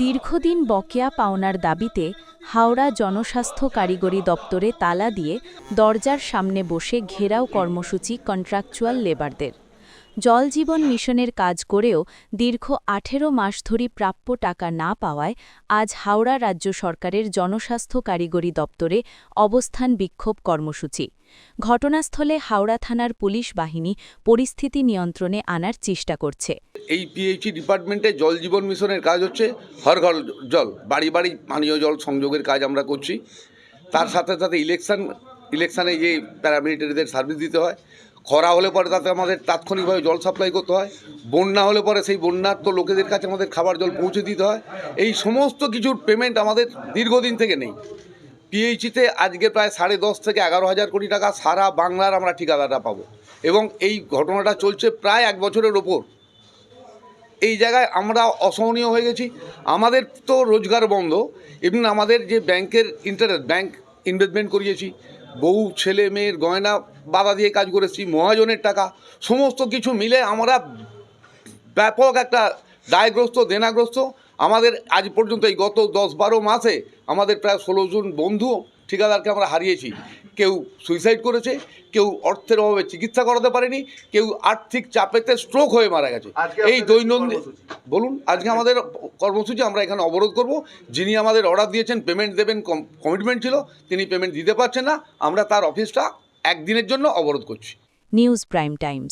দীর্ঘদিন বকেয়া পাওনার দাবিতে হাওড়া জনস্বাস্থ্য কারিগরি দপ্তরে তালা দিয়ে দরজার সামনে বসে ঘেরাও কর্মসূচি কন্ট্রাকচুয়াল লেবারদের। জল জীবন মিশনের কাজ করেও দীর্ঘ ১৮ মাস ধরে প্রাপ্য টাকা না পাওয়ায় আজ হাওড়া রাজ্য সরকারের জনস্বাস্থ্য কারিগরি দপ্তরে অবস্থান বিক্ষোভ কর্মসূচি। ঘটনাস্থলে হাওড়া থানার পুলিশ বাহিনী পরিস্থিতি নিয়ন্ত্রণে আনার চেষ্টা করছে। এই পিএইচই ডিপার্টমেন্টে জল জীবন মিশনের কাজ হচ্ছে হর ঘর জল, বাড়ি বাড়ি পানীয় জল সংযোগের কাজ আমরা করছি। তার সাথে সাথে ইলেকশানে যে প্যারামিলিটারিদের সার্ভিস দিতে হয়, খরা হলে পরে তাতে আমাদের তাৎক্ষণিকভাবে জল সাপ্লাই করতে হয়, বন্যা হলে পরে সেই বন্যার তো লোকেদের কাছে আমাদের খাবার জল পৌঁছে দিতে হয়। এই সমস্ত কিছুর পেমেন্ট আমাদের দীর্ঘদিন থেকে নেই। পিএইচিতে আজকে প্রায় 10.5 থেকে 11,000 কোটি টাকা সারা বাংলার আমরা ঠিকাদাররা পাবো, এবং এই ঘটনাটা চলছে প্রায় 1 বছরের ওপর। এই জায়গায় আমরা অসহনীয় হয়ে গেছি। আমাদের তো রোজগার বন্ধ, এমনি আমাদের যে ব্যাংকের ইন্টারেস্ট, ব্যাংক ইনভেস্টমেন্ট করিয়েছি, বহু ছেলে মেয়ের গয়না বাধা দিয়ে কাজ করেছি, মহাজনের টাকা, সমস্ত কিছু মিলে আমরা ব্যাপক একটা দায়গ্রস্ত, দেনাগ্রস্ত। আমাদের আজ পর্যন্ত এই গত 10-12 মাসে আমাদের প্রায় 16 জন বন্ধু ঠিকাদারকে আমরা হারিয়েছি। কেউ সুইসাইড করেছে, কেউ অর্থের অভাবে চিকিৎসা করাতে পারেনি, কেউ আর্থিক চাপেতে স্ট্রোক হয়ে মারা গেছে। এই দৈনন্দিন বলুন, আজকে আমাদের কর্মসূচি আমরা এখানে অবরোধ করব। যিনি আমাদের অর্ডার দিয়েছেন, পেমেন্ট দেবেন কমিটমেন্ট ছিল, তিনি পেমেন্ট দিতে পারছেন না। আমরা তার অফিসটা একদিনের জন্য অবরোধ করছি। News prime Times.